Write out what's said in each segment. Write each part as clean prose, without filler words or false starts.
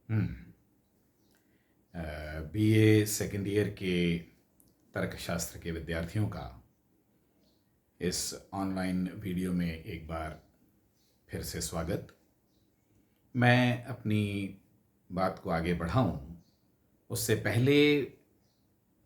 हम्म, BA second year के तर्कशास्त्र के विद्यार्थियों का इस ऑनलाइन वीडियो में एक बार फिर से स्वागत। मैं अपनी बात को आगे बढ़ाऊं उससे पहले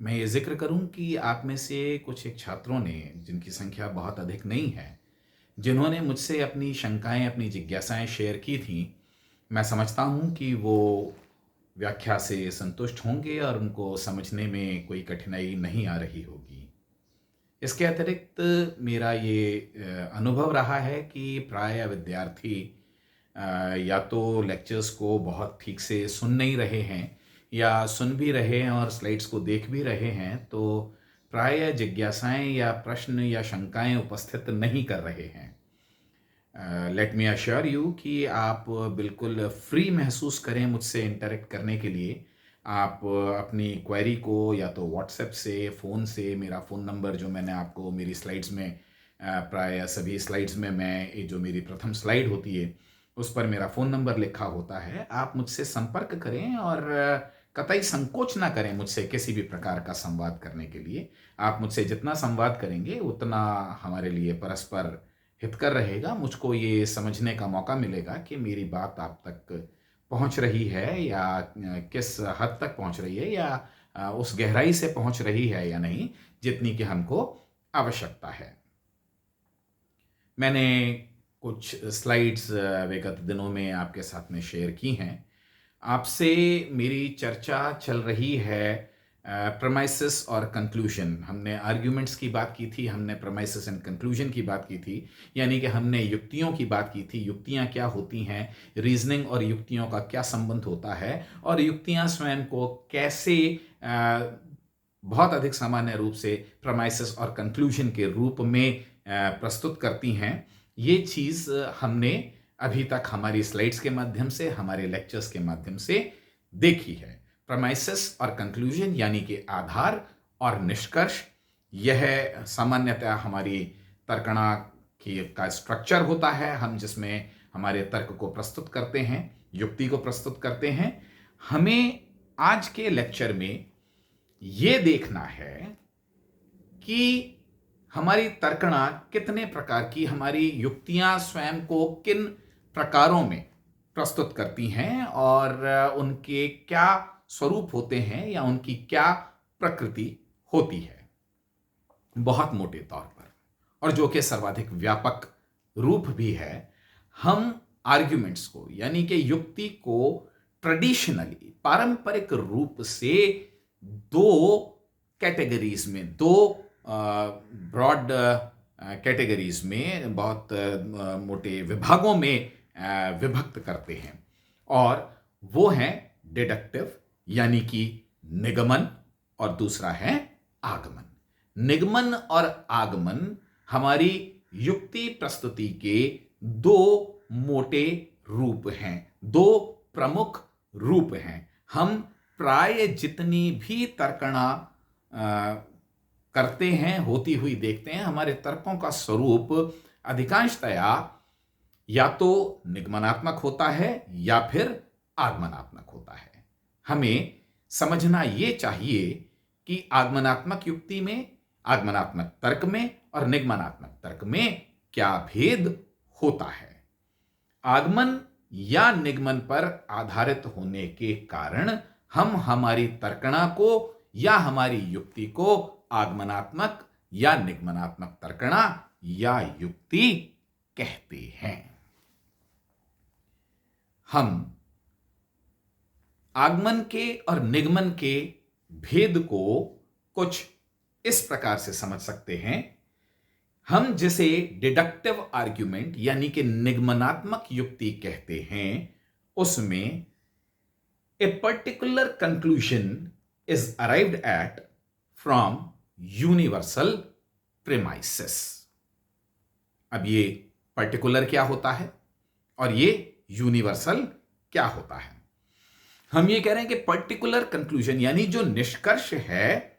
मैं ये जिक्र करूं कि आप में से कुछ एक छात्रों ने, जिनकी संख्या बहुत अधिक नहीं है, जिन्होंने मुझसे अपनी शंकाएं, अपनी जिज्ञासाएं शेयर की थी, मैं समझता हूं कि वो व्याख्या से संतुष्ट होंगे और उनको समझने में कोई कठिनाई नहीं आ रही होगी। इसके अतिरिक्त मेरा ये अनुभव रहा है कि प्राय विद्यार्थी या तो लेक्चर्स को बहुत ठीक से सुन नहीं रहे हैं या सुन भी रहे हैं और स्लाइड्स को देख भी रहे हैं, तो प्राय जिज्ञासाएं या प्रश्न या शंकाएं उपस्थित नहीं कर रहे हैं। लेट मी अश्योर यू कि आप बिल्कुल फ्री महसूस करें मुझसे इंटरेक्ट करने के लिए। आप अपनी क्वेरी को या तो व्हाट्सएप से, फ़ोन से, मेरा फ़ोन नंबर जो मैंने आपको मेरी स्लाइड्स में, प्राय सभी स्लाइड्स में मैं, ये जो मेरी प्रथम स्लाइड होती है उस पर मेरा फ़ोन नंबर लिखा होता है, आप मुझसे संपर्क करें और कतई संकोच ना करें मुझसे किसी भी प्रकार का संवाद करने के लिए। आप मुझसे जितना संवाद करेंगे उतना हमारे लिए परस्पर हितकर रहेगा। मुझको ये समझने का मौका मिलेगा कि मेरी बात आप तक पहुंच रही है या किस हद तक पहुंच रही है, या उस गहराई से पहुंच रही है या नहीं जितनी कि हमको आवश्यकता है। मैंने कुछ स्लाइड्स विगत दिनों में आपके साथ में शेयर की हैं। आपसे मेरी चर्चा चल रही है प्रमाइसिस और कंक्लूजन। हमने आर्ग्यूमेंट्स की बात की थी, हमने प्रमाइसिस एंड कंक्लूजन की बात की थी, यानी कि हमने युक्तियों की बात की थी। युक्तियां क्या होती हैं, रीजनिंग और युक्तियों का क्या संबंध होता है, और युक्तियां स्वयं को कैसे बहुत अधिक सामान्य रूप से प्रमाइसिस और कंक्लूजन के रूप में प्रस्तुत करती हैं। ये चीज़ हमने अभी तक हमारी स्लाइड्स के माध्यम से, हमारे लेक्चर्स के माध्यम से देखी है। प्रमाइसिस और कंक्लूजन यानी कि आधार और निष्कर्ष, यह सामान्यतः हमारी तर्कणा की का स्ट्रक्चर होता है, हम जिसमें हमारे तर्क को प्रस्तुत करते हैं, युक्ति को प्रस्तुत करते हैं। हमें आज के लेक्चर में ये देखना है कि हमारी तर्कणा कितने प्रकार की, हमारी युक्तियां स्वयं को किन प्रकारों में प्रस्तुत करती हैं और उनके क्या स्वरूप होते हैं या उनकी क्या प्रकृति होती है, बहुत मोटे तौर पर, और जो कि सर्वाधिक व्यापक रूप भी है। हम आर्ग्यूमेंट्स को यानी कि युक्ति को ट्रेडिशनली, पारंपरिक रूप से दो कैटेगरीज में, दो ब्रॉड कैटेगरीज में, बहुत मोटे विभागों में विभक्त करते हैं, और वो हैं डिडक्टिव यानी कि निगमन, और दूसरा है आगमन। निगमन और आगमन हमारी युक्ति प्रस्तुति के दो मोटे रूप हैं, दो प्रमुख रूप हैं। हम प्राय जितनी भी तर्कणा करते हैं, होती हुई देखते हैं, हमारे तर्कों का स्वरूप अधिकांशतया या तो निगमनात्मक होता है या फिर आगमनात्मक होता है। हमें समझना यह चाहिए कि आगमनात्मक युक्ति में, आगमनात्मक तर्क में और निगमनात्मक तर्क में क्या भेद होता है। आगमन या निगमन पर आधारित होने के कारण हम हमारी तर्कणा को या हमारी युक्ति को आगमनात्मक या निगमनात्मक तर्कणा या युक्ति कहते हैं। हम आगमन के और निगमन के भेद को कुछ इस प्रकार से समझ सकते हैं। हम जिसे डिडक्टिव आर्ग्यूमेंट यानी कि निगमनात्मक युक्ति कहते हैं, उसमें a particular conclusion is arrived at from universal premises. अब ये पर्टिकुलर क्या होता है और ये यूनिवर्सल क्या होता है? हम ये कह रहे हैं कि पर्टिकुलर कंक्लूजन यानी जो निष्कर्ष है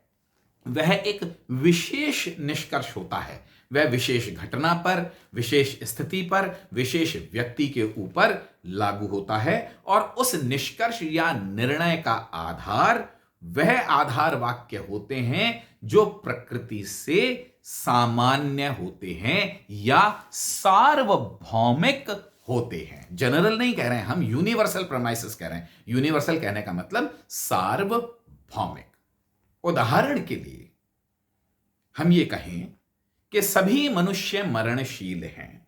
वह एक विशेष निष्कर्ष होता है, वह विशेष घटना पर, विशेष स्थिति पर, विशेष व्यक्ति के ऊपर लागू होता है और उस निष्कर्ष या निर्णय का आधार वह आधार वाक्य होते हैं जो प्रकृति से सामान्य होते हैं या सार्वभौमिक होते हैं। जनरल नहीं कह रहे हैं हम, यूनिवर्सल प्रेमाइसेस कह रहे हैं। यूनिवर्सल कहने का मतलब सार्वभौमिक। उदाहरण के लिए हम ये कहें कि सभी मनुष्य मरणशील हैं।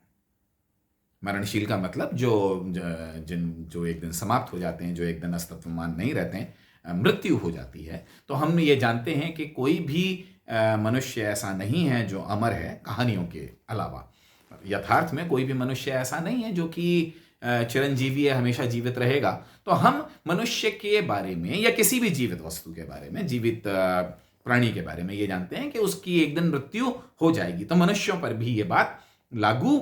मरणशील का मतलब जो एक दिन समाप्त हो जाते हैं, जो एक दिन अस्तित्वमान नहीं रहते हैं, मृत्यु हो जाती है। तो हम ये जानते हैं कि कोई भी मनुष्य ऐसा नहीं है जो अमर है, कहानियों के अलावा। यथार्थ में कोई भी मनुष्य ऐसा नहीं है जो कि चिरंजीवी है, हमेशा जीवित रहेगा। तो हम मनुष्य के बारे में या किसी भी जीवित वस्तु के बारे में, जीवित प्राणी के बारे में ये जानते हैं कि उसकी एक दिन मृत्यु हो जाएगी। तो मनुष्यों पर भी ये बात लागू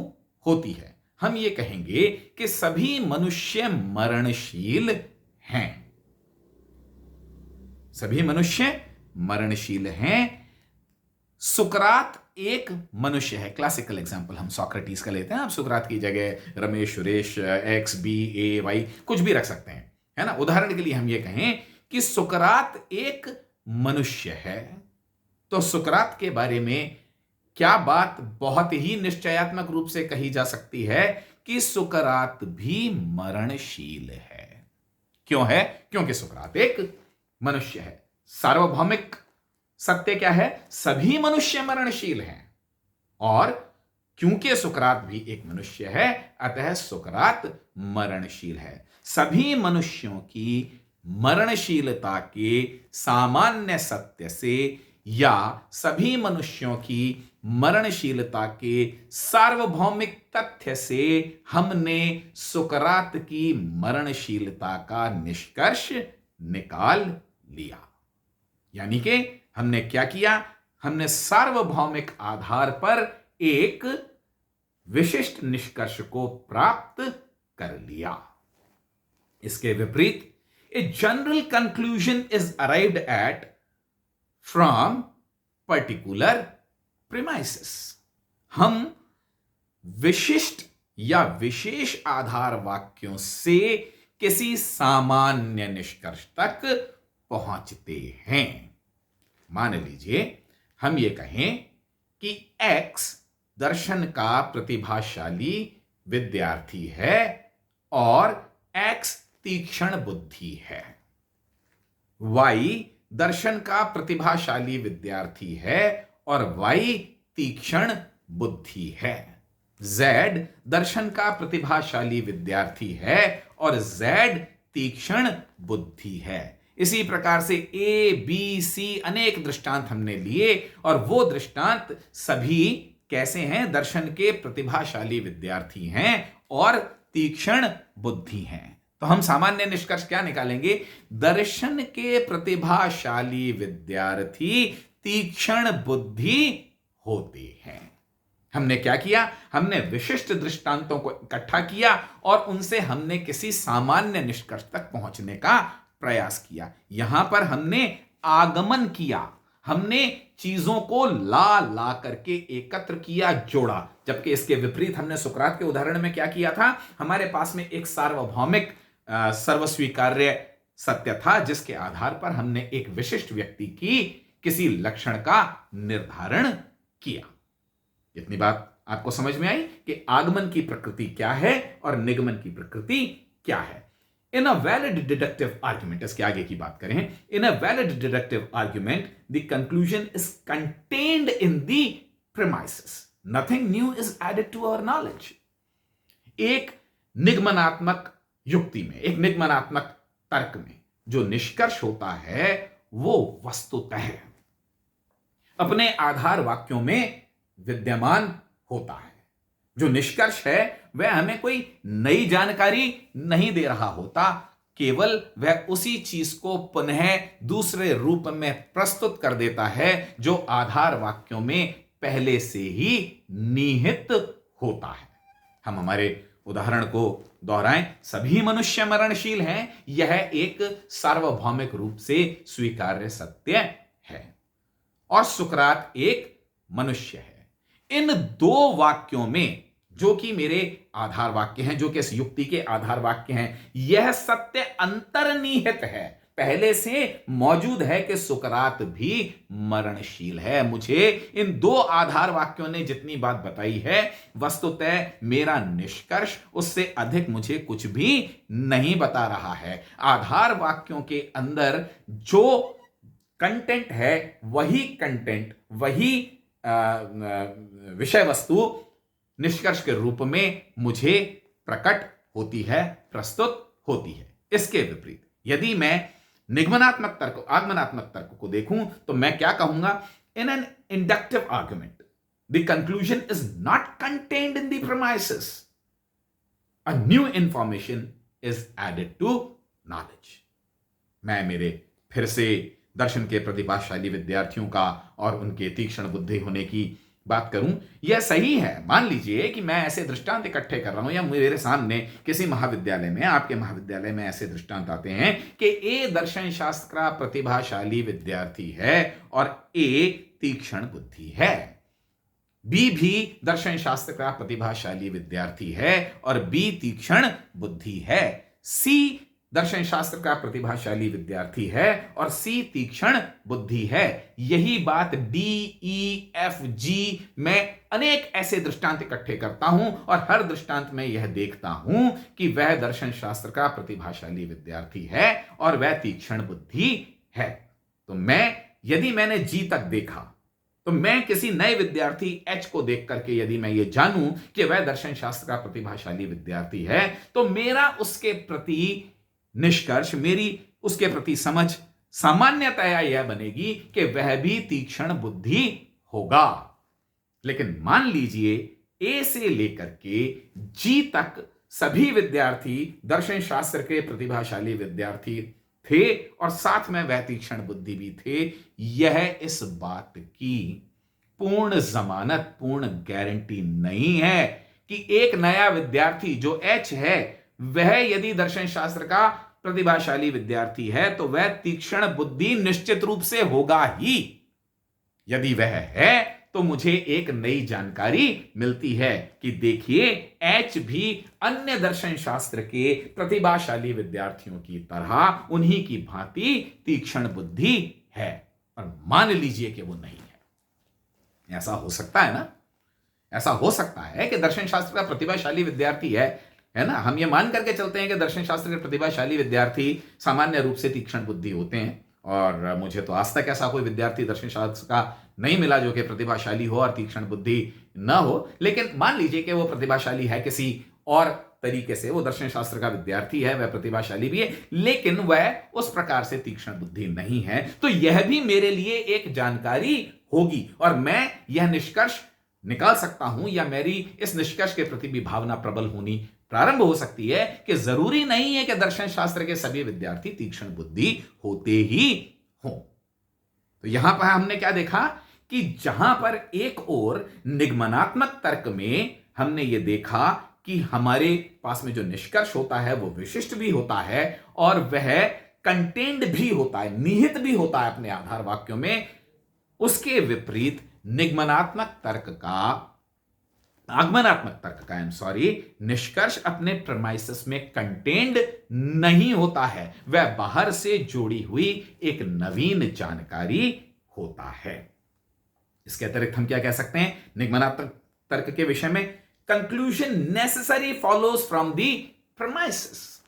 होती है। हम ये कहेंगे कि सभी मनुष्य मरणशील हैं। सभी मनुष्य मरणशील हैं। सुकरात एक मनुष्य है। क्लासिकल एग्जांपल हम सोक्रेटिस का लेते हैं। आप सुकरात की जगह रमेश, सुरेश, एक्स, बी, ए, वाई कुछ भी रख सकते हैं, है ना। उदाहरण के लिए हम ये कहें कि सुकरात एक मनुष्य है, तो सुकरात के बारे में क्या बात बहुत ही निश्चयात्मक रूप से कही जा सकती है कि सुकरात भी मरणशील है। क्यों है? क्योंकि सुकरात एक मनुष्य है। सार्वभौमिक सत्य क्या है? सभी मनुष्य मरणशील हैं, और क्योंकि सुकरात भी एक मनुष्य है, अतः सुकरात मरणशील है। सभी मनुष्यों की मरणशीलता के सामान्य सत्य से या सभी मनुष्यों की मरणशीलता के सार्वभौमिक तथ्य से हमने सुकरात की मरणशीलता का निष्कर्ष निकाल लिया। यानी कि हमने क्या किया? हमने सार्वभौमिक आधार पर एक विशिष्ट निष्कर्ष को प्राप्त कर लिया। इसके विपरीत, a general conclusion is arrived at from particular premises. हम विशिष्ट या विशेष आधार वाक्यों से किसी सामान्य निष्कर्ष तक पहुंचते हैं। मान लीजिए हम ये कहें कि एक्स दर्शन का प्रतिभाशाली विद्यार्थी है और एक्स तीक्ष्ण बुद्धि है। वाई दर्शन का प्रतिभाशाली विद्यार्थी है और वाई तीक्ष्ण बुद्धि है। जेड दर्शन का प्रतिभाशाली विद्यार्थी है और जेड तीक्ष्ण बुद्धि है। इसी प्रकार से ए, बी, सी अनेक दृष्टांत हमने लिए, और वो दृष्टांत सभी कैसे हैं? दर्शन के प्रतिभाशाली विद्यार्थी हैं और तीक्ष्ण बुद्धि हैं। तो हम सामान्य निष्कर्ष क्या निकालेंगे? दर्शन के प्रतिभाशाली विद्यार्थी तीक्ष्ण बुद्धि होते हैं। हमने क्या किया? हमने विशिष्ट दृष्टांतों को इकट्ठा किया और उनसे हमने किसी सामान्य निष्कर्ष तक पहुंचने का प्रयास किया। यहां पर हमने आगमन किया, हमने चीजों को ला करके एकत्र किया, जोड़ा। जबकि इसके विपरीत हमने सुकरात के उदाहरण में क्या किया था? हमारे पास में एक सार्वभौमिक सर्वस्वीकार्य सत्य था, जिसके आधार पर हमने एक विशिष्ट व्यक्ति की किसी लक्षण का निर्धारण किया। इतनी बात आपको समझ में आई कि आगमन की प्रकृति क्या है और निगमन की प्रकृति क्या है। In a valid deductive argument, इसके आगे की बात करें, in a valid deductive argument the conclusion is contained in the premises, nothing new is added to our knowledge. एक निगमनात्मक युक्ति में, एक निगमनात्मक तर्क में जो निष्कर्ष होता है वो वस्तुतः अपने आधार वाक्यों में विद्यमान होता है। जो निष्कर्ष है वह हमें कोई नई जानकारी नहीं दे रहा होता, केवल वह उसी चीज को पुनः दूसरे रूप में प्रस्तुत कर देता है जो आधार वाक्यों में पहले से ही निहित होता है। हम हमारे उदाहरण को दोहराएं, सभी मनुष्य मरणशील हैं, यह एक सार्वभौमिक रूप से स्वीकार्य सत्य है। और सुकरात एक मनुष्य है। इन दो वाक्यों में, जो कि मेरे आधार वाक्य हैं, जो कि इस युक्ति के आधार वाक्य हैं, यह सत्य अंतर्निहित है, पहले से मौजूद है कि सुकरात भी मरणशील है। मुझे इन दो आधार वाक्यों ने जितनी बात बताई है, वस्तुतः मेरा निष्कर्ष उससे अधिक मुझे कुछ भी नहीं बता रहा है। आधार वाक्यों के अंदर जो कंटेंट है, वही कंटेंट, वही विषय वस्तु निष्कर्ष के रूप में मुझे प्रकट होती है, प्रस्तुत होती है। इसके विपरीत यदि मैं निगमनात्मक तर्क, आगमनात्मक तर्क को देखूं, तो मैं क्या कहूंगा? In an inductive argument the conclusion is not contained in the premises, a new information is added to knowledge. मैं मेरे फिर से दर्शन के प्रतिभाशाली विद्यार्थियों का और उनके तीक्ष्ण बुद्धि होने की बात करूं, यह सही है। मान लीजिए कि मैं ऐसे दृष्टांत इकट्ठे कर रहा हूं, या मेरे सामने किसी महाविद्यालय में, आपके महाविद्यालय में ऐसे दृष्टांत आते हैं कि ए दर्शन शास्त्र का प्रतिभाशाली विद्यार्थी है और ए तीक्ष्ण बुद्धि है, बी भी दर्शन शास्त्र का प्रतिभाशाली विद्यार्थी है और बी तीक्ष्ण बुद्धि है, सी दर्शन शास्त्र का प्रतिभाशाली विद्यार्थी है और सी तीक्ष्ण बुद्धि है। यही बात डी, ई, एफ, जी में अनेक ऐसे दृष्टांत इकट्ठे करता हूं और हर दृष्टांत में यह देखता हूं कि वह दर्शन शास्त्र का प्रतिभाशाली विद्यार्थी है और वह तीक्ष्ण बुद्धि है। तो यदि मैंने जी तक देखा, तो मैं किसी नए विद्यार्थी एच को देख करके यदि मैं ये जानूं कि वह दर्शन शास्त्र का प्रतिभाशाली विद्यार्थी है, तो मेरा उसके प्रति निष्कर्ष, मेरी उसके प्रति समझ सामान्यतया यह बनेगी कि वह भी तीक्ष्ण बुद्धि होगा। लेकिन मान लीजिए ए से लेकर के जी तक सभी विद्यार्थी दर्शन शास्त्र के प्रतिभाशाली विद्यार्थी थे और साथ में वह तीक्ष्ण बुद्धि भी थे। यह इस बात की पूर्ण जमानत, पूर्ण गारंटी नहीं है कि एक नया विद्यार्थी जो एच है, वह यदि दर्शन शास्त्र का प्रतिभाशाली विद्यार्थी है तो वह तीक्ष्ण बुद्धि निश्चित रूप से होगा ही। यदि वह है तो मुझे एक नई जानकारी मिलती है कि देखिए, एच भी अन्य दर्शन शास्त्र के प्रतिभाशाली विद्यार्थियों की तरह उन्हीं की भांति तीक्ष्ण बुद्धि है। और मान लीजिए कि वो नहीं है, ऐसा हो सकता है ना? ऐसा हो सकता है कि दर्शन शास्त्र का प्रतिभाशाली विद्यार्थी है ना, हम ये मान करके चलते हैं कि दर्शन शास्त्र के प्रतिभाशाली विद्यार्थी सामान्य रूप से तीक्ष्ण बुद्धि होते हैं। और मुझे तो आज तक ऐसा कोई विद्यार्थी दर्शन शास्त्र का नहीं मिला जो कि प्रतिभाशाली हो और तीक्ष्ण बुद्धि न हो। लेकिन मान लीजिए कि वो प्रतिभाशाली है किसी और तरीके से, वो दर्शन शास्त्र का विद्यार्थी है, वह प्रतिभाशाली भी है, लेकिन वह उस प्रकार से तीक्ष्ण बुद्धि नहीं है। तो यह भी मेरे लिए एक जानकारी होगी और मैं यह निष्कर्ष निकाल सकता हूं, या मेरी इस निष्कर्ष के प्रति भी भावना प्रबल होनी प्रारंभ हो सकती है कि जरूरी नहीं है कि दर्शन शास्त्र के सभी विद्यार्थी तीक्ष्ण बुद्धि होते ही हों। तो यहां पर हमने क्या देखा कि जहां पर एक ओर निगमनात्मक तर्क में हमने ये देखा कि हमारे पास में जो निष्कर्ष होता है वो विशिष्ट भी होता है और वह कंटेन्ड भी होता है, निहित भी होता है अपने आधार वाक्यों में। उसके विपरीत आगमनात्मक तर्क का निष्कर्ष अपने प्रेमाइसेस में कंटेन्ड नहीं होता है, वह बाहर से जोड़ी हुई एक नवीन जानकारी होता है। इसके अतिरिक्त हम क्या कह सकते हैं निगमनात्मक तर्क के विषय में? Conclusion necessary follows from the premises.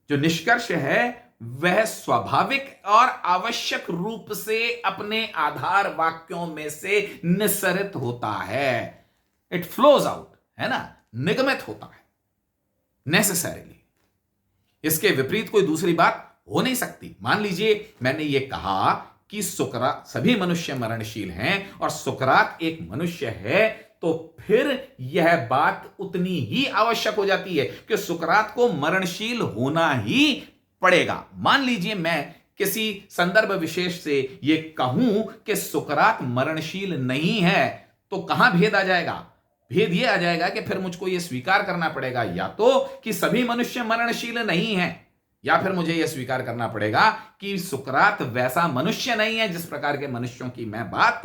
जो निष्कर्ष है वह स्वाभाविक और आवश्यक रूप से अपने आधार वाक्यों में से निस्सरित होता है। इट फ्लोज आउट, है ना, निगमित होता है नेसेसरीली। इसके विपरीत कोई दूसरी बात हो नहीं सकती। मान लीजिए मैंने यह कहा कि सुकरात, सभी मनुष्य मरणशील हैं और सुकरात एक मनुष्य है, तो फिर यह बात उतनी ही आवश्यक हो जाती है कि सुकरात को मरणशील होना ही पड़ेगा। मान लीजिए मैं किसी संदर्भ विशेष से यह कहूं कि सुकरात मरणशील नहीं है, तो कहां भेद आ जाएगा? भेद यह आ जाएगा कि फिर मुझको यह स्वीकार करना पड़ेगा या तो कि सभी मनुष्य मरणशील नहीं है, या फिर मुझे यह स्वीकार करना पड़ेगा कि सुकरात वैसा मनुष्य नहीं है जिस प्रकार के मनुष्यों की मैं बात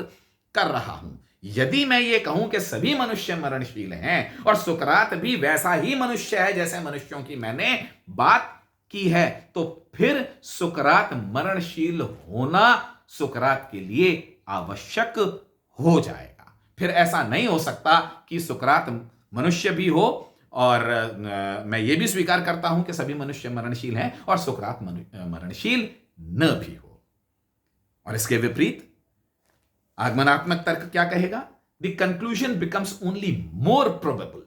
कर रहा हूं। यदि मैं ये कहूं कि सभी मनुष्य मरणशील हैं और सुकरात भी वैसा ही मनुष्य है जैसे मनुष्यों की मैंने बात की है, तो फिर सुकरात मरणशील होना सुकरात के लिए आवश्यक हो जाएगा। फिर ऐसा नहीं हो सकता कि सुकरात मनुष्य भी हो और मैं ये भी स्वीकार करता हूं कि सभी मनुष्य मरणशील हैं और सुकरात मरणशील न भी हो। और इसके विपरीत आगमनात्मक तर्क क्या कहेगा? The conclusion becomes only more probable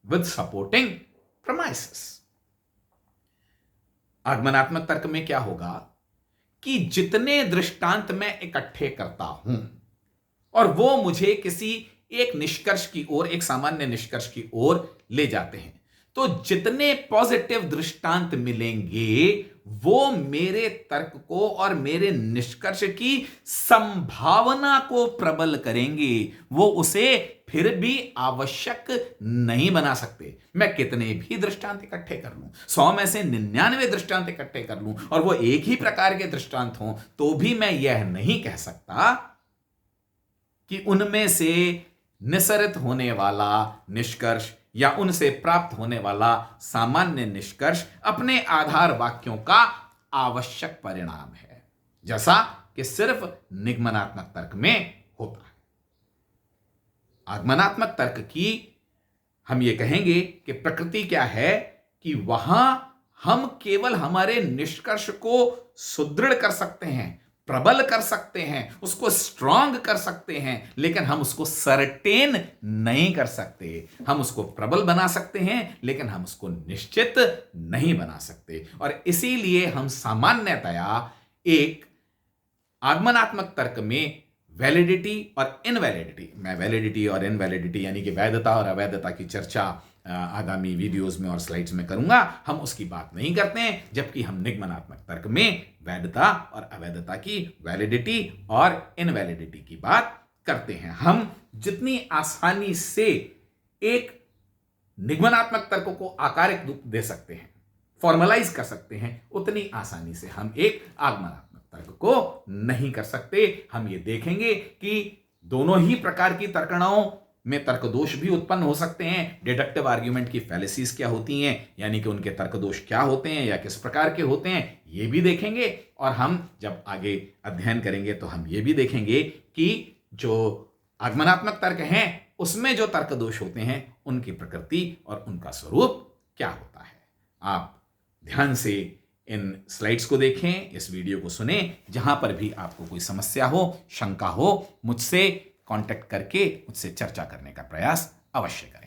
with supporting premises. आगमनात्मक तर्क में क्या होगा कि जितने दृष्टांत मैं इकट्ठे करता हूं और वो मुझे किसी एक निष्कर्ष की ओर, एक सामान्य निष्कर्ष की ओर ले जाते हैं, तो जितने पॉजिटिव दृष्टांत मिलेंगे वो मेरे तर्क को और मेरे निष्कर्ष की संभावना को प्रबल करेंगे, वो उसे फिर भी आवश्यक नहीं बना सकते। मैं कितने भी दृष्टांत इकट्ठे कर लूं, 100 में से 99 दृष्टांत इकट्ठे कर लूं और वो एक ही प्रकार के दृष्टांत हों, तो भी मैं यह नहीं कह सकता कि उनमें से निसरित होने वाला निष्कर्ष या उनसे प्राप्त होने वाला सामान्य निष्कर्ष अपने आधार वाक्यों का आवश्यक परिणाम है, जैसा कि सिर्फ निगमनात्मक तर्क में होता है। आगमनात्मक तर्क की हम ये कहेंगे कि प्रकृति क्या है कि वहां हम केवल हमारे निष्कर्ष को सुदृढ़ कर सकते हैं, प्रबल कर सकते हैं, उसको स्ट्रांग कर सकते हैं, लेकिन हम उसको सर्टेन नहीं कर सकते। हम उसको प्रबल बना सकते हैं लेकिन हम उसको निश्चित नहीं बना सकते। और इसीलिए हम सामान्यतया एक आगमनात्मक तर्क में वैलिडिटी और इनवैलिडिटी, मैं वैलिडिटी और इनवैलिडिटी यानी कि वैधता और अवैधता की चर्चा आगामी वीडियोस में और स्लाइड्स में करूंगा, हम उसकी बात नहीं करते हैं, जबकि हम निगमनात्मक तर्क में वैधता और अवैधता की, वैलिडिटी और इनवैलिडिटी की बात करते हैं। हम जितनी आसानी से एक निगमनात्मक तर्क को आकारिक रूप दे सकते हैं, फॉर्मलाइज कर सकते हैं, उतनी आसानी से हम एक आगमनात्मक तर्क को नहीं कर सकते। हम ये देखेंगे कि दोनों ही प्रकार की तर्कणाओं में तर्क दोष भी उत्पन्न हो सकते हैं। डिडक्टिव आर्ग्यूमेंट की फैलेसीज क्या होती हैं, यानी कि उनके तर्क दोष क्या होते हैं या किस प्रकार के होते हैं, ये भी देखेंगे। और हम जब आगे अध्ययन करेंगे तो हम ये भी देखेंगे कि जो आगमनात्मक तर्क हैं उसमें जो तर्क दोष होते हैं उनकी प्रकृति और उनका स्वरूप क्या होता है। आप ध्यान से इन स्लाइड्स को देखें, इस वीडियो को सुने। जहां पर भी आपको कोई समस्या हो, शंका हो, मुझसे कांटेक्ट करके मुझसे चर्चा करने का प्रयास अवश्य करें।